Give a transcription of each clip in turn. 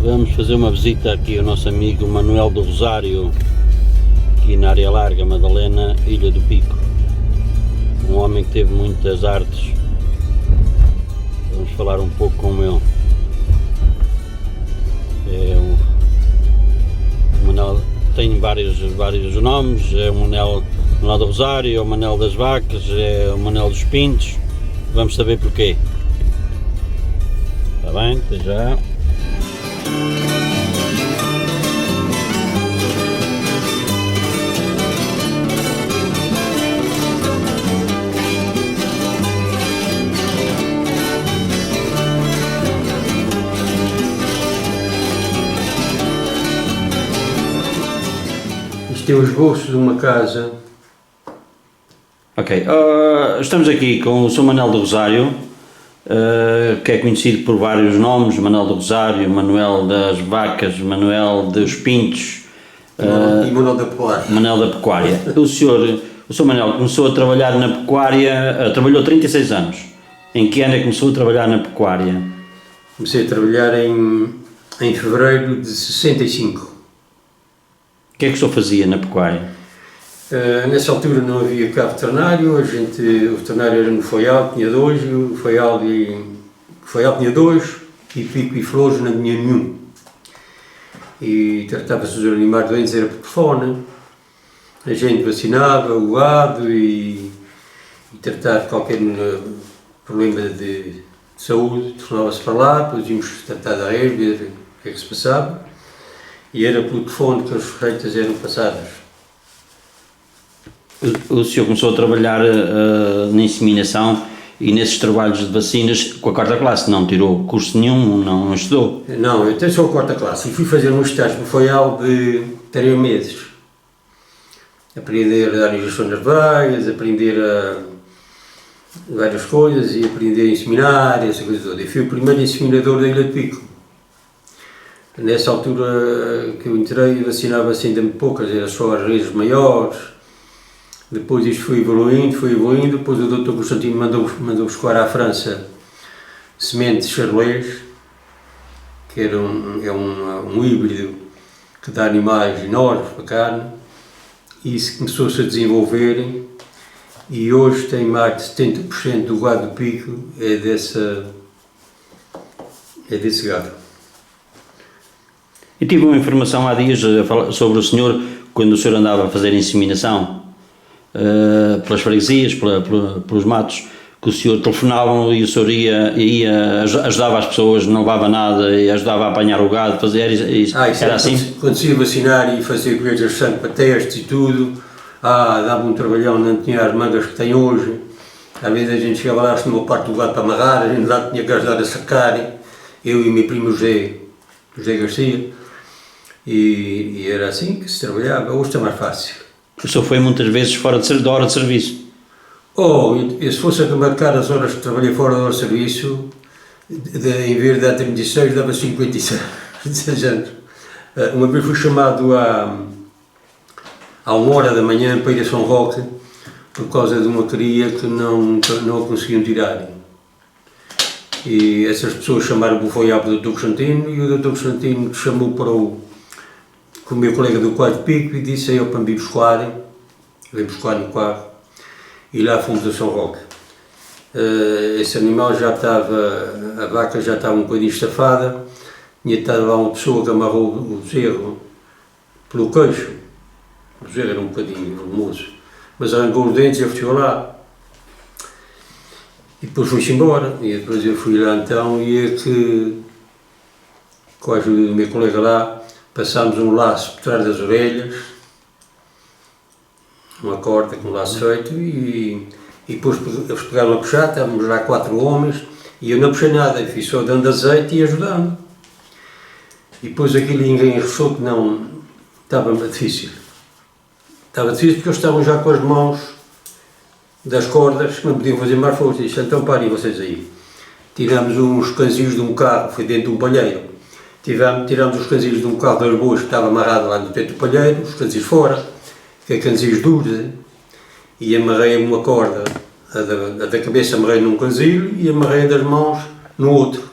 Vamos fazer uma visita aqui ao nosso amigo Manuel do Rosário, aqui na área larga, Madalena, Ilha do Pico. Um homem que teve muitas artes. Vamos falar um pouco com ele. O Manuel tem vários nomes, é o Manuel do Rosário, é o Manuel das Vacas, é o Manuel dos Pintos. Vamos saber porquê. Está bem? Até já. Isto é o esboço de uma casa. Ok, estamos aqui com o Sr. Manuel do Rosário, que é conhecido por vários nomes: Manuel do Rosário, Manuel das Vacas, Manuel dos Pintos E Manuel da Pecuária. Manuel da Pecuária. O Sr. Manuel começou a trabalhar na pecuária, trabalhou 36 anos. Em que ano é que começou a trabalhar na pecuária? Comecei a trabalhar em fevereiro de 65. O que é que o senhor fazia na pecuária? Nessa altura não havia cá veterinário, o veterinário era no Faial, tinha dois, e o Faial tinha dois, e Pico e Flores não tinha nenhum. E tratava-se dos animais doentes, era por telefone. A gente vacinava o gado e tratava de qualquer problema de saúde, tornava-se para lá, depois íamos tratar da rede, ver o que é que se passava. E era pelo telefone que as receitas eram passadas. O senhor começou a trabalhar na inseminação e nesses trabalhos de vacinas com a quarta classe, não tirou curso nenhum, não estudou? Não, eu tenho só a quarta classe e fui fazer um estágio no Faial de 3 meses. Aprender a dar injeção nas veias, aprender a várias coisas e aprender a inseminar, essa coisa toda. Eu fui o primeiro inseminador da Ilha de Pico. Nessa altura que eu entrei, vacinava-se ainda muito poucas, era só as redes maiores. Depois isto foi evoluindo, depois o Dr. Constantino mandou buscar à França sementes charolês, que era um híbrido que dá animais enormes para carne, e isso começou-se a desenvolver, e hoje tem mais de 70% do gado do Pico é desse gado. Eu tive uma informação há dias sobre o senhor, quando o senhor andava a fazer inseminação pelas freguesias, pelos matos, que o senhor telefonavam e o senhor ia ajudava as pessoas, não levava nada e ajudava a apanhar o gado, fazer isso. Era assim? Quando se ia vacinar e fazer colheitas de sangue para testes e tudo, dava um trabalhão, não tinha as mangas que tem hoje. Às vezes a gente chegava lá, tinha uma parte do gado para amarrar, a gente lá tinha que ajudar a sacar, eu e o meu primo José Garcia, e era assim que se trabalhava. Hoje está mais fácil. O senhor foi muitas vezes fora da hora de serviço? Se fosse a marcar as horas que trabalhei fora da hora de serviço, em vez de dar 36, dava 56 anos. Uma vez fui chamado à 1h da manhã para ir a São Roque, por causa de uma cria que não a conseguiam tirar. E essas pessoas chamaram o Faial para o Dr. Constantino, e o Dr. Constantino chamou para com o meu colega do quarto Pico e disse a ele para me veio buscar no carro, e lá fomos a São Roque. Esse animal já estava, a vaca já estava um bocadinho estafada, tinha estado lá uma pessoa que amarrou o bezerro pelo queixo, o bezerro era um bocadinho volumoso, mas arrancou os dentes e eu fui lá. E depois foi-se embora, e depois eu fui lá então, e é que, com a ajuda do meu colega lá, passámos um laço por trás das orelhas, uma corda com um laço feito, e depois eles pegaram a puxar, estávamos lá 4 homens, e eu não puxei nada, eu fiz só dando azeite e ajudando. E depois aquilo ninguém achou que não, estava difícil. Estava difícil porque eles estavam já com as mãos das cordas, que não podiam fazer mais força. Disse, então parem vocês aí. Tiramos uns canzinhos de um carro, foi dentro de um palheiro. Tiramos os canzilhos de um carro das boas que estava amarrado lá no teto do palheiro, os canzilhos fora, que é canzilhos duros, e amarrei uma corda, a da cabeça amarrei num canzilho e amarrei das mãos no outro.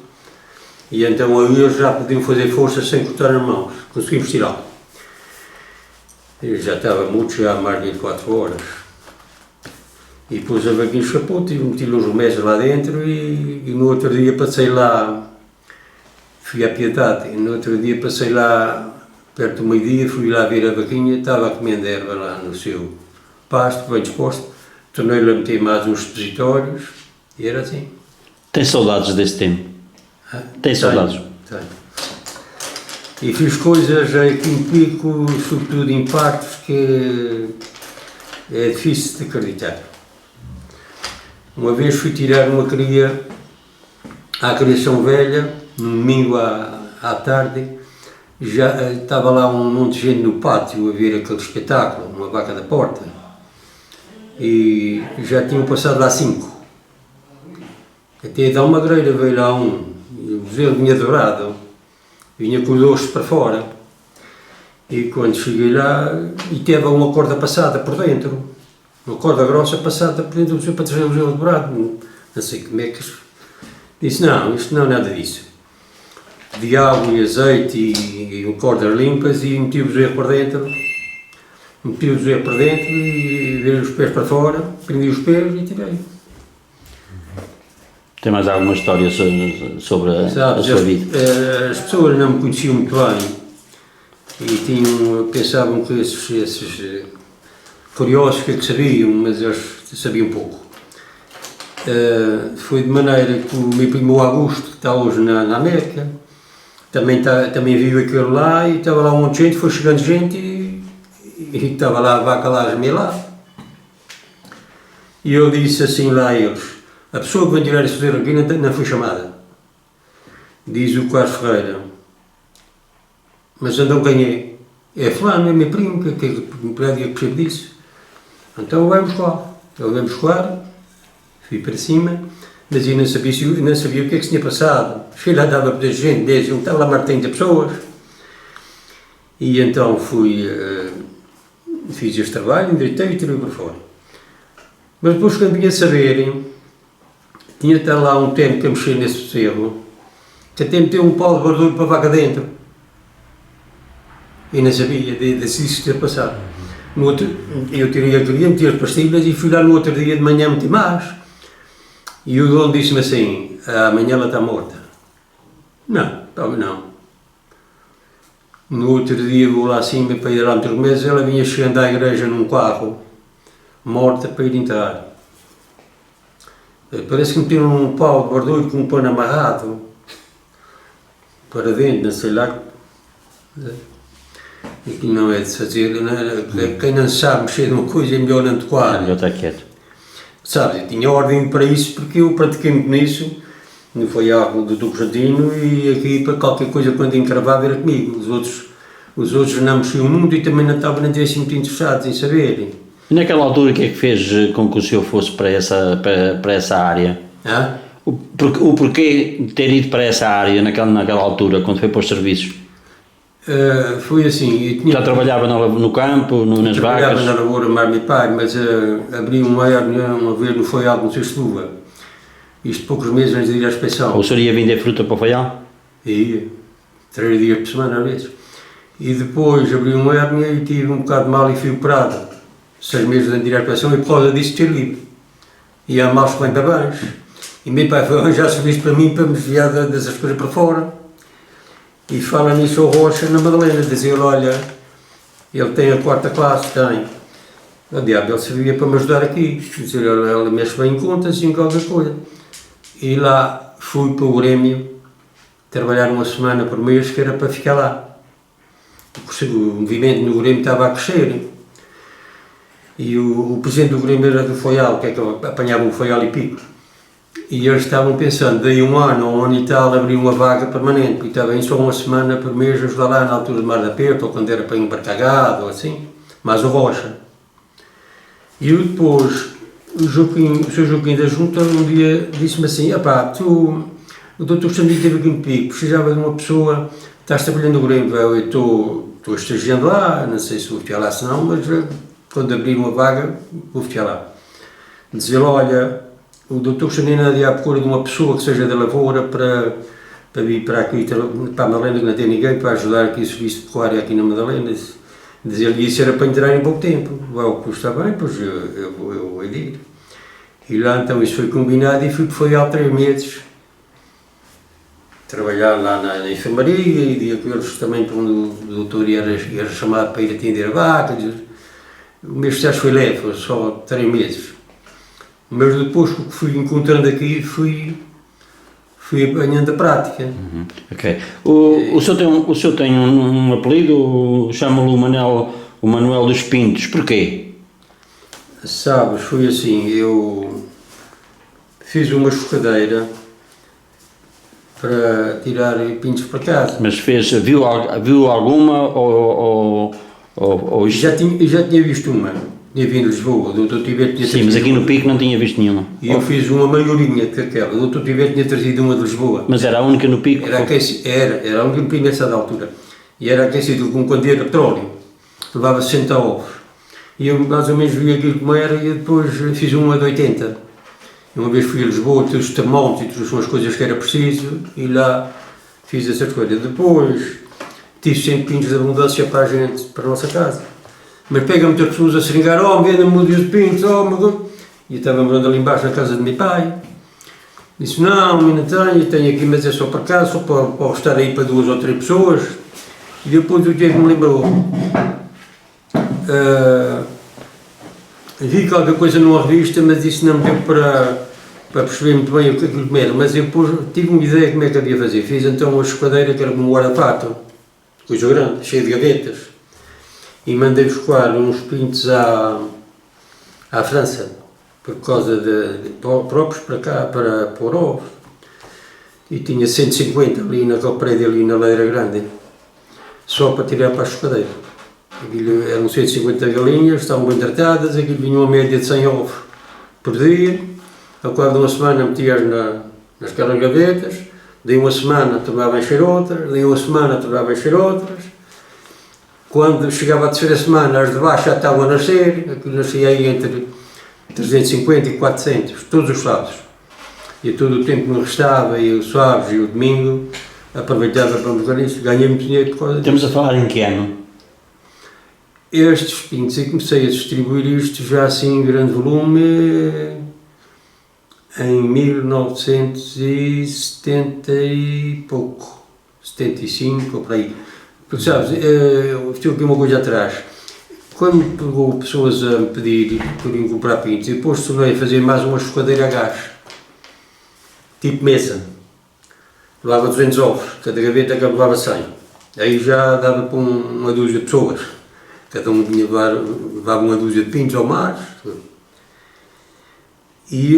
E então aí eles já podiam fazer força sem cortar as mãos, conseguimos tirá-lo. Eu já estava muito, já há mais de 24 horas. E depois a vaquinha escapou, meti uns remédios lá dentro e no outro dia passei lá, fui à Piedade, e no outro dia passei lá, perto do meio-dia, fui lá ver a vaquinha, estava a comer erva lá no seu pasto, bem disposto, tornei-lhe a meter mais uns supositórios e era assim. Tem saudades desse tempo? Tem saudades? Tenho. E fiz coisas aqui em Pico, sobretudo em partos, que é difícil de acreditar. Uma vez fui tirar uma cria à criação velha, no domingo à tarde, já estava lá um monte de gente no pátio a ver aquele espetáculo, uma vaca da porta, e já tinham passado lá 5. Até da Almagreira veio lá um, o bezerro vinha dourado, vinha com os ossos para fora, e quando cheguei lá, e teve uma corda passada por dentro, uma corda grossa passada por dentro do bezerro para trazer o bezerro dourado, não sei como é que... Disse, não, isto não é nada disso. Diabo e azeite e cordas limpas e meti o bezerro para dentro, e virei os pés para fora, prendi os pés e tirei. Tem mais alguma história sobre a sua vida? As pessoas não me conheciam muito bem e pensavam que esses curiosos que sabiam, mas eles sabiam pouco. Foi de maneira que o meu primo Augusto, que está hoje na América, também viu aquilo lá e estava lá um monte de gente, foi chegando gente e estava lá a vaca lá a gemer lá. E eu disse assim lá a eles, a pessoa que vai tirar esse bezerro aqui não foi chamada. Diz o Carlos Ferreira, mas então quem é? É fulano, é meu primo, que me pede que percebe disso. Então vai buscar. Ele veio buscar, fui para cima, mas eu não sabia o que é que se tinha passado. Cheguei lá, dava para gente, estava lá mais de 30 pessoas. E então fiz este trabalho, endireitei e tirei para fora. Mas depois, quando vinha saberem, tinha até lá um tempo que eu mexi nesse bezerro, que até meteu um pau de barulho para a vaca dentro. E não sabia disso ter passado. Eu tirei a cria, meti as pastilhas e fui lá no outro dia de manhã meti mais. E o dono disse-me assim, amanhã ela está morta. Não. No outro dia vou lá acima para ir lá meter os meses, ela vinha chegando à igreja num carro, morta para ir entrar. Parece que meteram um pau de bordura com um pano amarrado para dentro, não sei lá. Aquilo não é de se fazer, quem não sabe mexer numa coisa é melhor não tocar. É melhor estar quieto. Sabes, eu tinha ordem para isso porque eu pratiquei muito nisso, não foi algo do Dr. Constantino e aqui para qualquer coisa quando encravava era comigo. Os outros não mexiam muito e também não estavam nem assim muito interessados em saber. E naquela altura o que é que fez com que o senhor fosse para essa área? O porquê de ter ido para essa área naquela altura, quando foi para os serviços? Foi assim, Já trabalhava no campo, nas vacas? Trabalhava na lavoura, mais meu pai, mas abri uma vez no Faial, não sei se luva. Isto poucos meses antes de ir à inspeção. O senhor ia vender fruta para o Faial? Ia, 3 dias por semana às vezes. E depois abri uma hérnia e tive um bocado de mal e fui operado. 6 meses antes de ir à inspeção e por causa disso ter livre. Ia a maus 50 bens. E meu pai foi arranjar serviço para mim para me desviar dessas coisas para fora. E fala nisso ao Rocha na Madalena, dizia-lhe, olha, ele tem a 4ª classe, tem. O diabo, ele servia para me ajudar aqui. Dizia-lhe, olha, ele mexe bem em contas e em qualquer coisa. E lá fui para o Grêmio, trabalhar uma semana por mês, que era para ficar lá. O movimento no Grêmio estava a crescer. E o presidente do Grêmio era do Faial, que é que apanhava o Faial e Pico. E eles estavam pensando, daí um ano e tal, abrir uma vaga permanente, porque estava em só uma semana por mês a ajudar lá na altura de Mar da Perto, ou quando era para embarcar gado, ou assim, mais o Rocha. E eu depois, o Sr. Joaquim da Junta, um dia disse-me assim, o Dr. Sandro esteve aqui no Pico, precisava de uma pessoa, estás trabalhando no Grêmio, eu estou estagiando lá, não sei se vou ficar lá se não, mas quando abrir uma vaga, vou ficar lá. Dizer-lhe, olha, o Dr. Xanina ia à procura de uma pessoa que seja da lavoura para para vir para aqui, para a Madalena, que não tem ninguém, para ajudar aqui o serviço de pecuária aqui na Madalena. Dizia-lhe isso era para entrar em pouco tempo. O custo está bem, pois eu vou ir. E lá então isso foi combinado e foi há 3 meses trabalhar lá na enfermaria e dia que eles também, quando o doutor era chamado para ir atender a vaca. O mês de foi leve, foi só 3 meses. Mas depois que fui encontrando aqui, fui apanhando a prática. Ok. O senhor tem um apelido, chama-lhe o Manuel dos Pintos, porquê? Sabes, foi assim, eu fiz uma escocadeira para tirar pintos para casa. Mas viu alguma ou Já tinha visto uma, tinha vindo de Lisboa, o doutor Tibete tinha sim, mas aqui no Pico não tinha visto nenhuma. E eu fiz uma maiorinha que aquela, o doutor Tibete tinha trazido uma de Lisboa. Mas era a única no Pico? Era a única no Pico nessa altura. E era aquecido com candeeiro de petróleo, levava 60 ovos. E eu mais ou menos vi aquilo como era e depois fiz uma de 80. Uma vez fui a Lisboa, trouxe os termómetros e trouxe umas coisas que era preciso e lá fiz essas coisas. Depois tive sempre pintos de abundância para a gente, para a nossa casa. Mas pega muitas pessoas a seringar, venda-me um dia de pintos, meu Deus. E eu estava morando ali embaixo na casa de meu pai. Disse, não tenho aqui, mas é só para cá, só para estar aí para 2 ou 3 pessoas. E depois o dia que me lembrou, vi qualquer coisa numa revista, mas isso não me deu para perceber muito bem o que aquilo era. Mas eu depois tive uma ideia de como é que havia de fazer. Fiz então uma esquadeira que era como um guarda-fato, coisa grande, cheia de gavetas. E mandei buscar uns pintos à França, por causa próprios para cá, para pôr ovos. E tinha 150 ali naquele prédio, ali na Ladeira Grande, só para tirar para a esquadeira. Aquilo eram 150 galinhas, estavam bem tratadas, aquilo vinha uma média de 100 ovos por dia. Ao cabo de uma semana metia-as nasquelas gavetas, daí uma semana tornava a encher outras, daí uma semana tornava a encher outras. Quando chegava a terceira semana, as de baixo já estavam a nascer, aquilo nascia aí entre 350 e 400, todos os sábados. E todo o tempo que me restava, e os sábados e o domingo, aproveitava para buscar isso, ganhei muito dinheiro por causa disso. Estamos a falar em que ano? Estes pintos, eu comecei a distribuir isto já assim em grande volume em 1970 e pouco, 75 ou por aí. Porque sabes, eu estive aqui uma coisa atrás, quando pegou pessoas a me pedir que queriam comprar pintos, e depois tornei a fazer mais uma esquadeira a gás, tipo mesa, levava 200 ovos, cada gaveta que levava 100, aí já dava para uma dúzia de pessoas, cada um levava uma dúzia de pintos ou mais,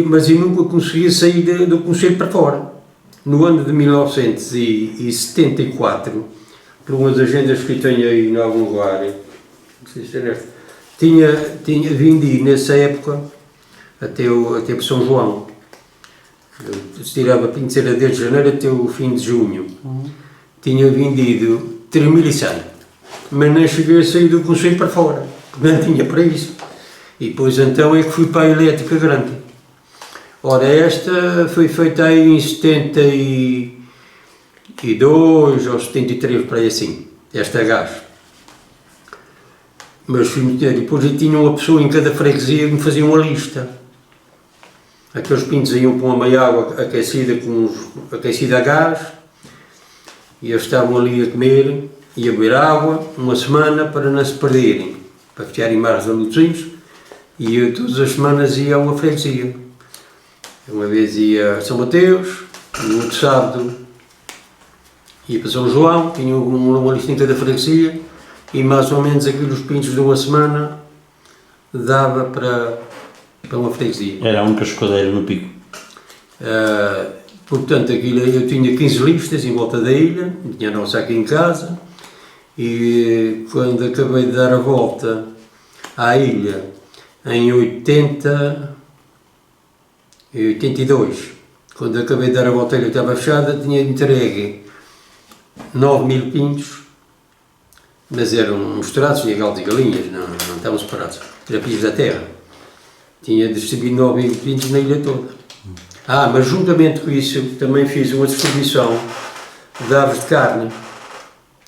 mas eu nunca conseguia sair do concelho para fora. No ano de 1974, por umas agendas que tenho aí em algum lugar, não sei se é nesta, tinha vindo ir nessa época até para São João. Se tirava pintos, era desde janeiro até o fim de junho. Tinha vendido 3.100, mas não cheguei a sair do concelho para fora, porque não tinha para isso. E depois então é que fui para a elétrica grande. Ora, esta foi feita aí em 72 ou 73, para aí assim, esta gás. Mas fui meter, depois eu tinha uma pessoa em cada freguesia que me fazia uma lista. Aqueles pintos iam com uma meia água aquecida a gás, e eles estavam ali a comer e a beber água uma semana para não se perderem, para ficarem mais resolutidos, e eu todas as semanas ia a uma freguesia. Uma vez ia a São Mateus, no outro sábado ia para São João, tinha uma lista em cada freguesia, e mais ou menos aqueles pintos de uma semana dava para uma freguesia. Era a única esquadeira no Pico. Portanto, aquilo, eu tinha 15 listas em volta da ilha, tinha a nossa aqui em casa, e quando acabei de dar a volta à ilha, em 82, quando acabei de dar a volta à ilha, estava fechada, tinha entregue 9.000 pintos, mas eram misturados, tinha galos e galinhas, não estavam separados, terapias da terra. Tinha distribuído 9.000 pintos na ilha toda. Mas juntamente com isso também fiz uma distribuição de aves de carne.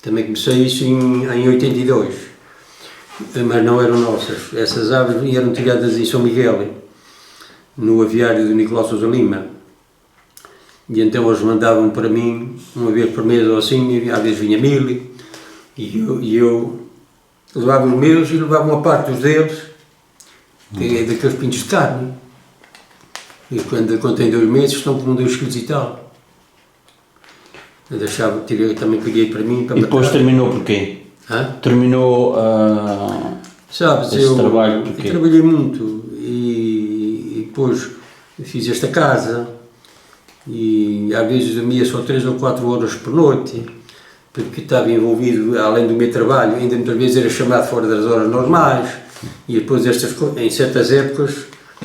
Também comecei isso em 82, mas não eram nossas. Essas aves eram tiradas em São Miguel, no aviário do Nicolau Sousa Lima. E então eles mandavam para mim, uma vez por mês ou assim, às vezes vinha 1000, e eu levava os meus e levava uma parte dos deles, que é daqueles pintos de carne. E quando tem 2 meses estão com 2 quilos e tal. Eu deixava, também peguei para mim. Para E depois matar. terminou porquê? Hã? Terminou Sabes, esse trabalho porquê? eu trabalhei muito e depois fiz esta casa e às vezes dormia só 3 ou 4 horas por noite, porque estava envolvido, além do meu trabalho, ainda muitas vezes era chamado fora das horas normais, e depois em certas épocas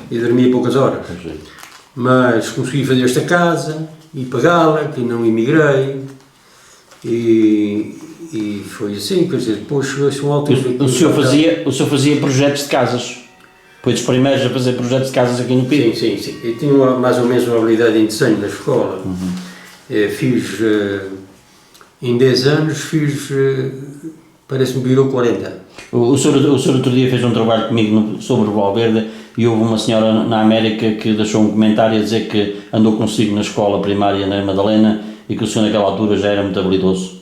eu dormia poucas horas. Mas consegui fazer esta casa e pagá-la, que não emigrei, e foi assim, quer dizer, depois chegou-se uma altura... O senhor fazia projetos de casas? Foi dos primeiros a fazer projetos de casas aqui no Piro? Sim. Eu tinha mais ou menos uma habilidade em desenho na escola. Fiz, em 10 anos, parece-me virou 40. O senhor outro dia fez um trabalho comigo sobre o Valverde e houve uma senhora na América que deixou um comentário a dizer que andou consigo na escola primária na Madalena e que o senhor naquela altura já era muito habilidoso.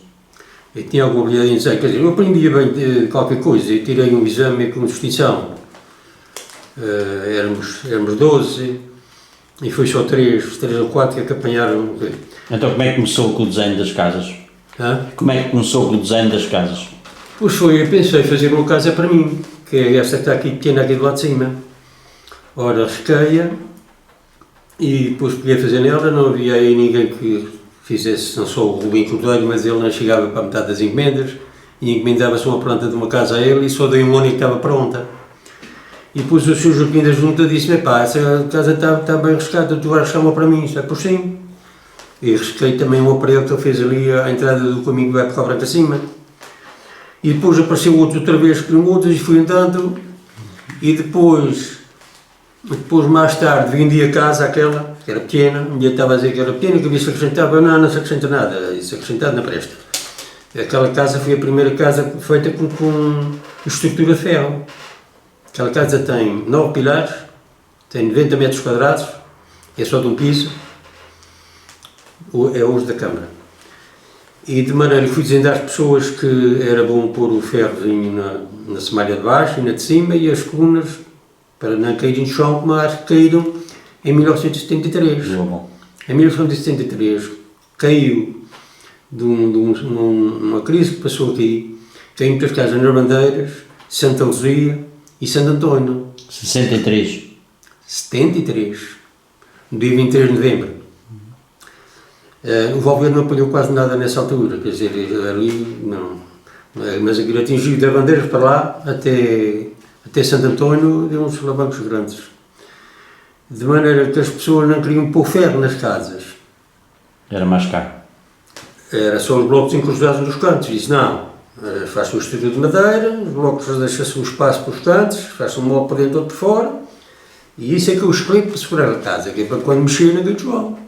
Eu tinha alguma habilidade em desenho, quer dizer, eu aprendia bem de qualquer coisa. Eu tirei um exame com distinção. Éramos 12 e foi só 3 ou 4 que apanharam. Então como é que começou com o desenho das casas? Como é que começou com o desenho das casas? Pois foi, eu pensei fazer uma casa para mim, que é esta que está aqui pequena, aqui do lado de cima. Ora, risquei-a e depois podia fazer nela, não havia aí ninguém que fizesse, não só o Rubim Cordeiro, mas ele não chegava para metade das encomendas e encomendava-se uma planta de uma casa a ele e só dei um ano e estava pronta. E depois o Sr. Joaquim da Junta disse-me, pá, essa casa está bem riscada, tu vais riscar uma para mim, está por sim. E risquei também um aparelho que ele fez ali à entrada do caminho que vai para Cobra acima. E depois apareceu outro outra vez com outros e fui andando e depois mais tarde vendi a casa aquela, que era pequena, um dia estava a dizer que era pequena, que havia se acrescentava, não se acrescenta nada, isso acrescentado não presta. Aquela casa foi a primeira casa feita com estrutura de ferro. Aquela casa tem 9 pilares, tem 90 metros quadrados, é só de um piso, é o uso da Câmara. E de maneira que fui dizendo às pessoas que era bom pôr o ferrozinho na semalha de baixo e na de cima e as colunas para não caírem no chão, como acho que caíram em 1973. Em 1973 caiu de uma crise que passou aqui, tem muitas casas nas Bandeiras, Santa Luzia e Santo António. 63. 73, no dia 23 de novembro. O Valverde não apanhou quase nada nessa altura, quer dizer, ali não. Mas aquilo atingiu das Bandeiras para lá até Santo António, deu uns solavancos grandes. De maneira que as pessoas não queriam pôr ferro nas casas. Era mais caro. Era só os blocos encrustados nos cantos. Disse, não, faz uma estrutura de madeira, os blocos deixam-se um espaço para os cantos, faz um móvel para dentro, outro por fora, e isso é que eu escolhi para segurar a casa, que é para quando mexer na gaiola.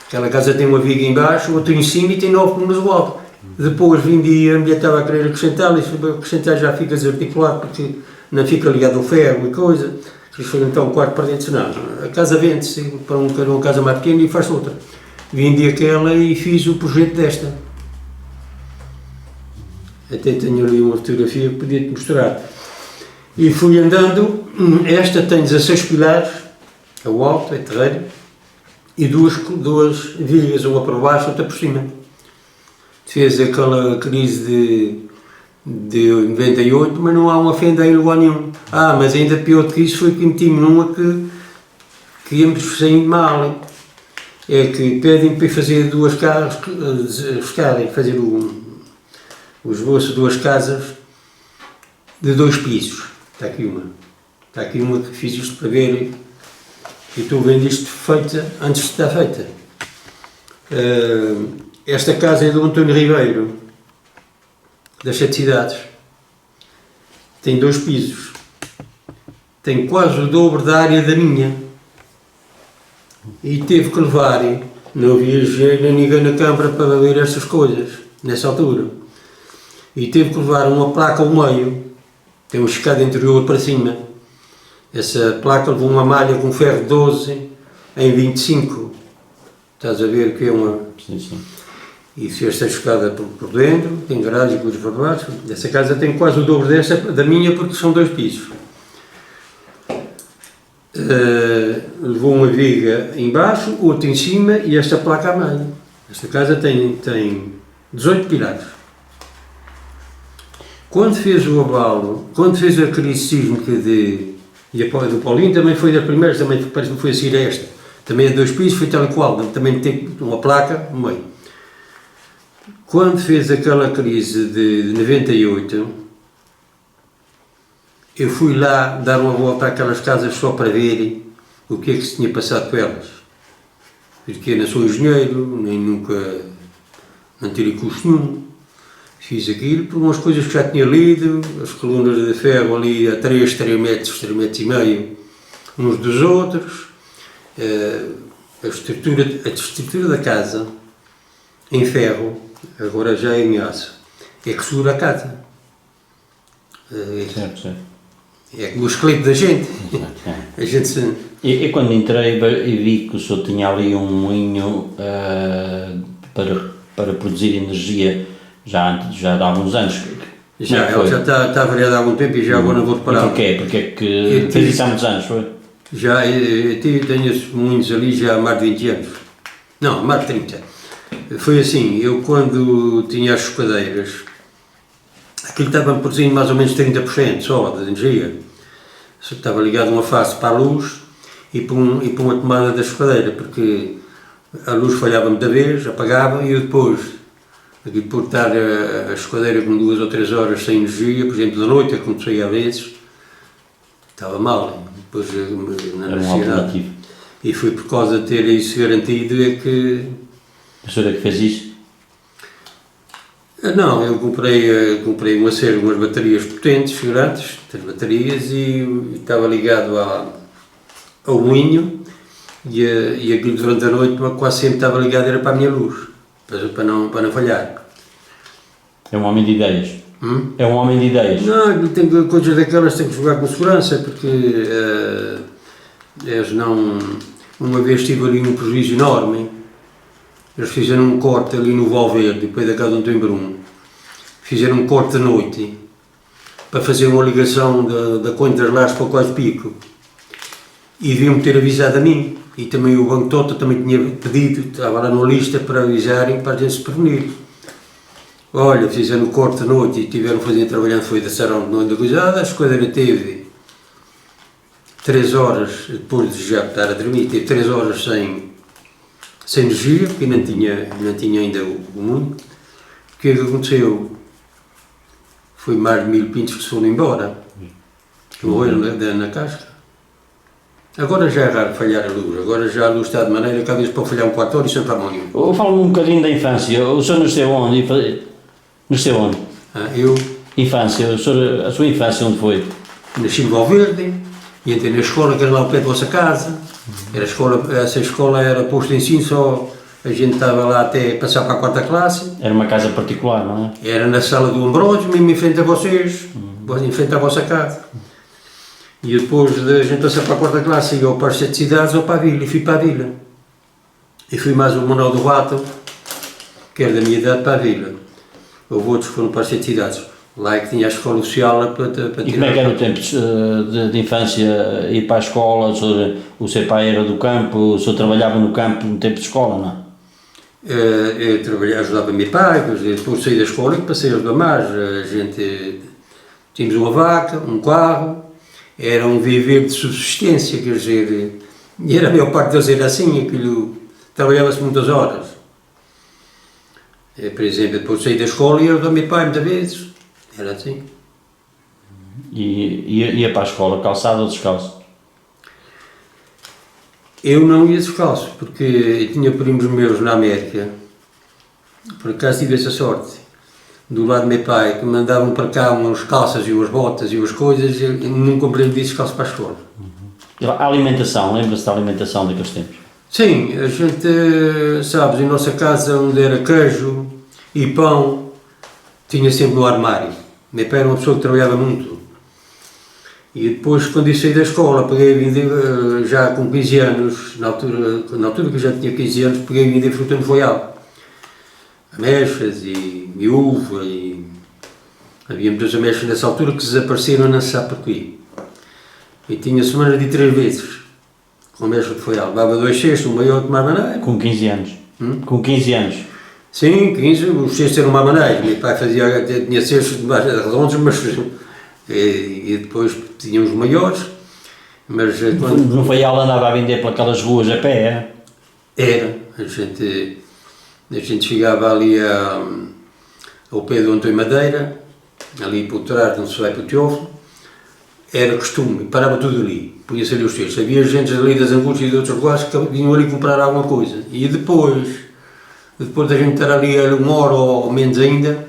Aquela casa tem uma viga em baixo, outra em cima e tem 9 colunas do alto. Depois vendi, a mulher estava a querer acrescentar, e se acrescentar já fica desarticulado porque não fica ligado ao ferro e coisa. Eles foram então um quarto para dentro, não. A casa vende-se para uma casa mais pequena e faz outra. Vendi aquela e fiz o projeto desta. Até tenho ali uma fotografia que podia-te mostrar. E fui andando, esta tem 16 pilares, ao alto, é terreiro, e duas vigas, uma para baixo, outra por cima. Fez aquela crise de 98, mas não há uma fenda em lugar nenhum. Mas ainda pior do que isso foi que meti-me numa que íamos saindo mal. É que pedem para fazer 2 casas, fazer o esboço de 2 casas de 2 pisos. Está aqui uma que fiz isto para ver. E estou vendo isto feita antes de estar feita. Esta casa é do António Ribeiro, das 7 cidades. Tem 2 pisos. Tem quase o dobro da área da minha. E teve que levar Não havia jeito nem ninguém na Câmara para ler estas coisas, nessa altura. E teve que levar uma placa ao meio, tem uma escada interior para cima. Essa placa levou uma malha com ferro 12 em 25. Estás a ver que é uma... Sim, sim. E fez esta escada por dentro, tem garagem com os por baixo. Essa casa tem quase o dobro desta, da minha, porque são 2 pisos. Levou uma viga em baixo, outra em cima e esta placa a meio. Esta casa tem 18 pilares. Quando fez o abalo, quando fez a crise sísmica e a do Paulinho, também foi das primeiras, também parece que foi a seguir a esta. Também a 2 pisos, foi tal e qual, também tem uma placa no meio. Quando fez aquela crise de 98, eu fui lá dar uma volta àquelas casas só para verem o que é que se tinha passado com elas. Porque eu não sou engenheiro, nem nunca, não tirei custo nenhum. Fiz aquilo por umas coisas que já tinha lido, as colunas de ferro ali a 3 metros e meio, uns dos outros, a estrutura da casa, em ferro, agora já é em aço, é que segura a casa. Certo. É como o esqueleto da gente. A gente se... E quando entrei e vi que o senhor tinha ali um moinho para produzir energia já há alguns anos. Já está variado há algum tempo e já agora não vou reparar. E porquê? Porque é que fez isso há muitos anos, foi? Já, tenho esses moinhos ali já há mais de 20 anos. Não, mais de 30. Foi assim, eu quando tinha as escadeiras, aquilo estava-me produzindo mais ou menos 30% só de energia. Estava ligado uma face para a luz e para uma tomada da escadeira, porque a luz falhava muita vez, apagava e eu depois, aqui por estar a escadeira com 2 ou 3 horas sem energia, por exemplo, da noite, aconteceu às vezes, estava mal. Depois na necessidade. E foi por causa de ter isso garantido é que... A senhora que fez isso? Não, eu comprei umas baterias potentes, grandes, 3 baterias, e estava ligado ao moinho, e aquilo durante a noite quase sempre estava ligado, era para a minha luz, para não falhar. É um homem de ideias. É um homem de ideias. Não, tem coisas daquelas, tem que jogar com segurança, porque eles não... Uma vez tive ali um prejuízo enorme. Eles fizeram um corte ali no Valverde, depois da casa onde tem Bruno. Fizeram um corte de noite para fazer uma ligação da Coimbra Lares para o Quais Pico. E deviam-me ter avisado a mim. E também o Banco Tota também tinha pedido, estava lá na lista para avisarem para a gente se prevenir. Olha, fizeram o corte de noite e tiveram trabalhando, foi da Sarão de noite da Guisada, a esquadra teve 3 horas, depois de já estar a dormir, teve 3 horas sem energia, porque não tinha ainda o mundo. O que é que aconteceu? Foi mais de 1000 pintos que se foram embora, que morreram na casca. Agora já é raro falhar a luz, agora já a luz está de maneira que às vezes pode falhar um quarto hora e sempre há mão. Fala-me um bocadinho da infância. O senhor nasceu onde? Nasceu onde? Eu? Infância. A sua infância onde foi? Nasci no Valverde, e entrei na escola que era lá ao pé da vossa casa. Essa escola era posto de ensino, só a gente estava lá até passar para a 4ª classe. Era uma casa particular, não é? Era na sala do Ambrósio, mesmo em frente a vocês, em frente à vossa casa. E depois de a gente passar para a 4ª classe, ia ou para as 7 cidades ou para a vila, e fui para a vila. E fui mais o Manuel do Rato, que era da minha idade, para a vila. Houve outros que foram para as 7 cidades. Lá é que tinha a escola oficial para tirar. E como é que era o tempo de infância, ir para a escola? O seu pai era do campo, o senhor trabalhava no campo no tempo de escola, não é? Eu trabalhava, ajudava meu pai, depois saí da escola e passei a ajudar mais. A gente tínhamos uma vaca, um carro, era um viver de subsistência, quer dizer, e era a maior parte deles era assim, aquilo, trabalhava-se muitas horas. Por exemplo, depois saí da escola e ajudava meu pai muitas vezes, era assim. E ia para a escola, calçado ou descalço? Eu não ia descalço, porque eu tinha primos meus na América, por acaso tive essa sorte, do lado do meu pai, que mandavam para cá umas calças e umas botas e umas coisas, eu nunca comprei descalço para a escola. A alimentação, lembra-se da alimentação daqueles tempos? Sim, a gente, sabes, em nossa casa onde era queijo e pão, tinha sempre no armário. Meu pai era uma pessoa que trabalhava muito. E depois, quando eu saí da escola, peguei a vender, já com 15 anos, na altura que eu já tinha 15 anos, peguei a vender fruta no foial. Ameixas e uva, e havia muitas ameixas nessa altura que desapareceram, não se sabe porquê. E tinha semanas de 3 vezes, com ameixa de foial. Levava 2 cestos, um maior de uma maneira. Com 15 anos. Com 15 anos. Sim, 15, os cestos eram uma maneira. Meu pai tinha cestos redondos, mas... E depois tinha os maiores, mas quando... No Faial andava a vender por aquelas ruas a pé, Era, a gente chegava ali ao pé do Antônio Madeira, ali por trás, não se vai para o Teófilo, era costume, parava tudo ali, punha-se ali os cestos. Havia gente ali das Angústias e de outros lugares que vinham ali comprar alguma coisa. E depois da gente estar ali 1 hora ou menos ainda,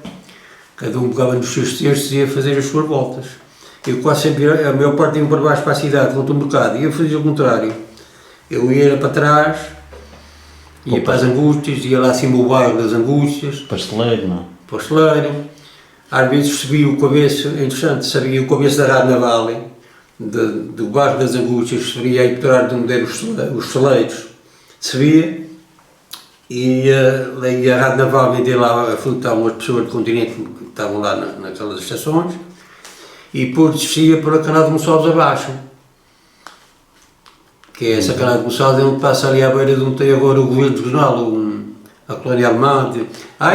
cada um pegava nos seus cestos e ia fazer as suas voltas. Eu quase sempre, a maior parte ia para baixo para a cidade, voltou um bocado, e eu fazia o contrário. Eu ia para trás, ia para as Angústias, ia lá acima o bairro das Angústias. pasteleiro, não? Pasteleiro. Às vezes sabia o começo, é interessante, sabia o começo da Rádio Naval, do bairro das Angústias, sabia aí por trás de onde eram os celeiros, sabia. E a Rádio Naval vendeu lá a fruta a umas pessoas do continente que estavam lá naquelas estações, e depois descia para a Canal de Gonçalves abaixo, que é essa Canal de Gonçalves, onde passa ali à beira de onde tem agora o governo regional, a colónia alemã.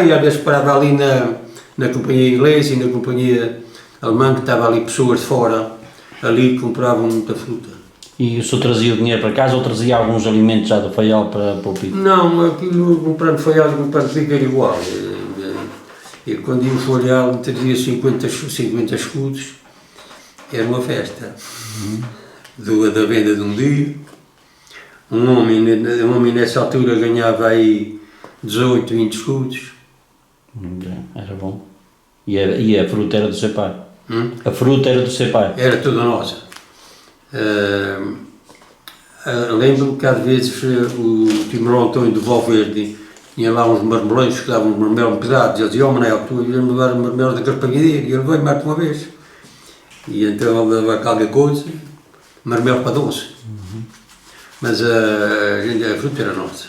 E às vezes parava ali na companhia inglesa e na companhia alemã, que estava ali pessoas de fora, ali compravam muita fruta. E o senhor trazia o dinheiro para casa ou trazia alguns alimentos já do Faial para o Pico? Não, aquilo comprando Faial e comprando Pico era igual. E quando ia o Faial trazia 50 escudos, era uma festa. Da venda de um dia. Um homem nessa altura ganhava aí 18, 20 escudos. Era bom. E a fruta era do seu pai? A fruta era do seu pai? Era toda nossa. Lembro-me que às vezes o Timor Antônio do Valverde tinha lá uns marmeleiros que davam uns marmelos pesados. Ele dizia: Manel, tu ias me dar marmelos da Carpanhadeira. E ele veio mais de uma vez. E então ele dava qualquer coisa, marmelo para doce. Mas a fruta era nossa.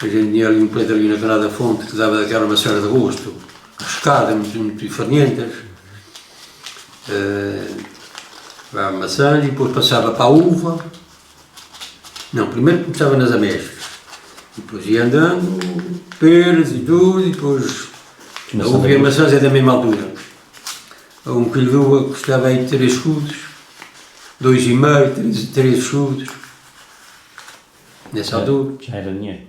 A gente tinha ali um pleito ali na Canal da Fonte que dava daquela maçã de gosto, pescada, muito farinhentas. A maçã, e depois passava para a uva. Não, primeiro começava nas ameixas. Depois ia andando, peras e tudo, e depois a uva e a maçã é da mesma altura. Um quilo de uva custava aí 3 escudos, 2,5, 3 escudos. Nessa altura. Já era dinheiro.